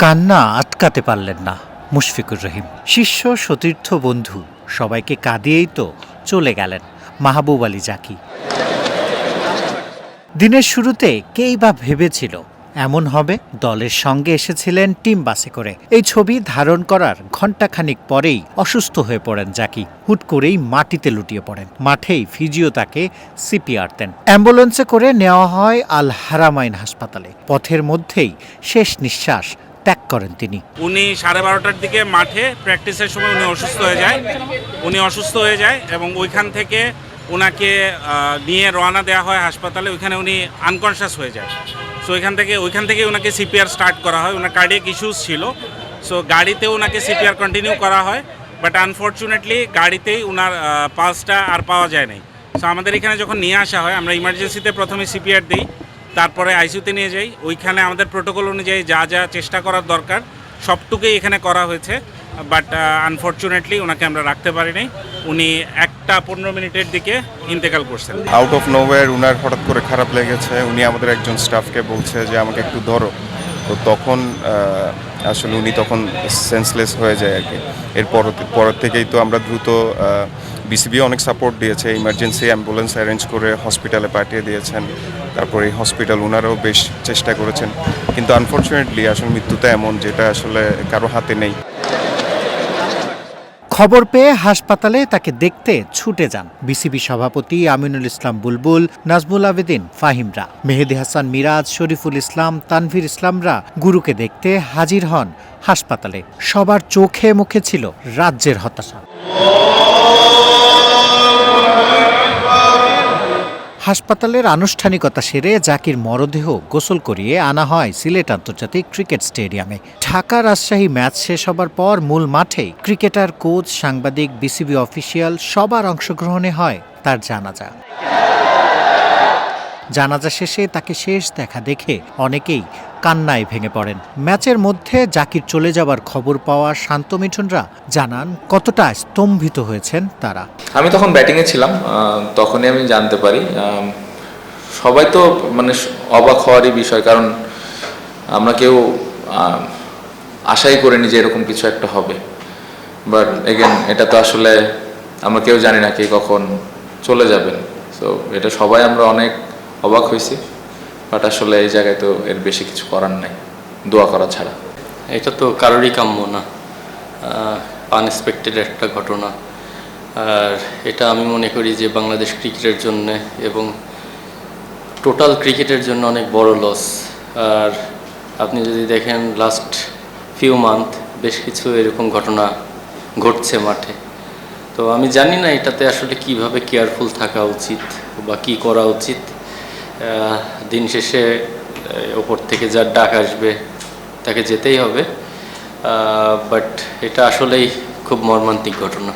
কান্না আটকাতে পারলেন না মুশফিকুর রহিম। শিষ্য সতীর্থ বন্ধু সবাইকে কাঁদিয়েই তো চলে গেলেন মাহবুব আলী জাকি। দিনের শুরুতে কেই বা ভেবেছিল এমন হবে। দলের সঙ্গে এসেছিলেন টিম বাসে করে। এই ছবি ধারণ করার ঘণ্টাখানিক পরেই অসুস্থ হয়ে পড়েন জাকি। হুট করেই মাটিতে লুটিয়ে পড়েন। মাঠেই ফিজিও তাকে সিপিআর দেন। অ্যাম্বুলেন্সে করে নেওয়া হয় আল হারামাইন হাসপাতালে। পথের মধ্যেই শেষ নিঃশ্বাস ত্যাগ করেন তিনি। উনি 12:30টার দিকে মাঠে প্র্যাকটিসের সময় উনি অসুস্থ হয়ে যায় এবং ওইখান থেকে ওনাকে নিয়ে রওনা দেওয়া হয় হাসপাতালে। ওইখানে উনি আনকনশাস হয়ে যায়। সো ওইখান থেকে ওনাকে সিপিআর স্টার্ট করা হয়। ওনার কার্ডিয়াক ইস্যুস ছিল, সো গাড়িতেও ওনাকে সিপিআর কন্টিনিউ করা হয়। বাট আনফর্চুনেটলি গাড়িতেই ওনার পালসটা আর পাওয়া যায় নাই। সো আমাদের এখানে যখন নিয়ে আসা হয়, আমরা ইমার্জেন্সিতে প্রথমে সিপিআর দিই, তারপরে আইসিইউতে নিয়ে যাই। ওইখানে আমাদের প্রোটোকল অনুযায়ী যা যা চেষ্টা করার দরকার সবটুকুই এখানে করা হয়েছে। বাট আনফর্চুনেটলি ওনাকে আমরা রাখতে পারি নাই। উনি 1:15 দিকে ইন্তেকাল করছেন। আউট অফ নোওয়্যার উনার হঠাৎ করে খারাপ লেগেছে। উনি আমাদের একজন স্টাফকে বলছে যে আমাকে একটু ধরো, তো তখন আসলে উনি তখন সেন্সলেস হয়ে যায় আর কি। পরের থেকেই তো আমরা দ্রুত বিসিবি অনেক সাপোর্ট দিয়েছে, ইমার্জেন্সি অ্যাম্বুলেন্স অ্যারেঞ্জ করে হসপিটালে পাঠিয়ে দিয়েছেন। তারপরে এই হসপিটাল ওনারাও বেশ চেষ্টা করেছেন, কিন্তু আনফর্চুনেটলি আসলে মৃত্যুটা এমন যেটা আসলে কারো হাতে নেই। খবর পেয়ে হাসপাতালে তাকে দেখতে ছুটে যান বিসিবি সভাপতি আমিনুল ইসলাম বুলবুল, নাজমুল আবেদিন ফাহিমরা, মেহেদী হাসান মিরাজ, শরীফুল ইসলাম, তানভীর ইসলামরা গুরুকে দেখতে হাজির হন হাসপাতালে। সবার চোখে মুখে ছিল রাজ্যের হতাশা। হাসপাতালের আনুষ্ঠানিকতা সেরে জাকির মরদেহ গোসল করিয়ে আনা হয় সিলেট আন্তর্জাতিক ক্রিকেট স্টেডিয়ামে। ঢাকা রাজশাহী ম্যাচ শেষ হবার পর মূল মাঠেই ক্রিকেটার, কোচ, সাংবাদিক, বিসিবি অফিসিয়াল সবার অংশগ্রহণে হয় তার জানাজা। জানাজা শেষে তাকে শেষ দেখা দেখে অনেকেই কান্নায় ভেঙে পড়েন। ম্যাচের মধ্যে জাকির চলে যাবার খবর পাওয়া শান্ত মিঠুনরা জানান কতটা স্তম্ভিত হয়েছেন তারা। আমি তখন ব্যাটিংয়ে ছিলাম, তখনই আমি জানতে পারি। সবাই তো মানে অবাক হওয়ারই বিষয়, কারণ আমরা কেউ আশাই করিনি যে এরকম কিছু একটা হবে। বাট এগেন এটা তো আসলে আমরা কেউ জানি না কে কখন চলে যাবেন। সো এটা সবাই আমরা অনেক অবাক হয়েছি। বাট আসলে এই জায়গায় তো এর বেশি কিছু করার নাই, দোয়া করা ছাড়া। এটা তো কারোরই কাম্য না, আনএক্সপেক্টেড একটা ঘটনা। আর এটা আমি মনে করি যে বাংলাদেশ ক্রিকেটের জন্য এবং টোটাল ক্রিকেটের জন্য অনেক বড় লস। আর আপনি যদি দেখেন লাস্ট ফিউ মান্থ বেশ কিছু এরকম ঘটনা ঘটছে মাঠে। তো আমি জানি না এটাতে আসলে কিভাবে কেয়ারফুল থাকা উচিত বা কি করা উচিত। দিন শেষে ওপর থেকে যার ডাক আসবে তাকে যেতেই হবে। বাট এটা আসলেই খুব মর্মান্তিক ঘটনা।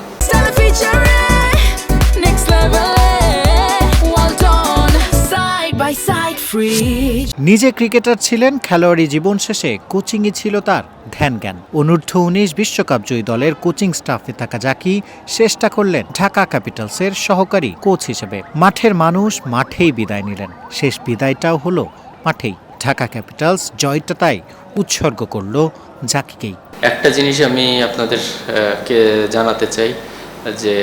নিজে ক্রিকেটার ছিলেন, খেলোয়াড়ি জীবন শেষে কোচিংই ছিল তার ধ্যান জ্ঞান। অনূর্ধ্ব-19 বিশ্বকাপ জয়ী দলের কোচিং স্টাফে থাকা জাকি চেষ্টা করলেন ঢাকা ক্যাপিটালসের সহকারী কোচ হিসেবে। মাঠের মানুষ মাঠেই বিদায় নিলেন। শেষ বিদায়টাও হলো মাঠেই। ঢাকা ক্যাপিটালস জয়টা তাই উৎসর্গ করল জাকিকেই। একটা জিনিস আমি আপনাদেরকে জানাতে চাই যে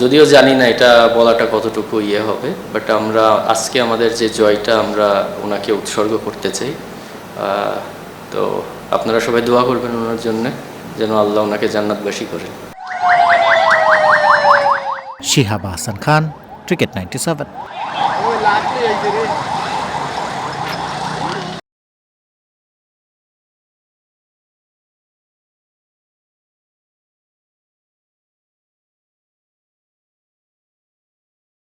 যদিও জানি না এটা বলাটা কতটুকু হবে, বাট আমরা আজকে আমাদের যে জয়টা আমরা ওনাকে উৎসর্গ করতে চাই। তো আপনারা সবাই দোয়া করবেন ওনার জন্য, যেন আল্লাহ ওনাকে জান্নাতবাসী করেন। শিহাব হাসান খান, ক্রিকেট 97।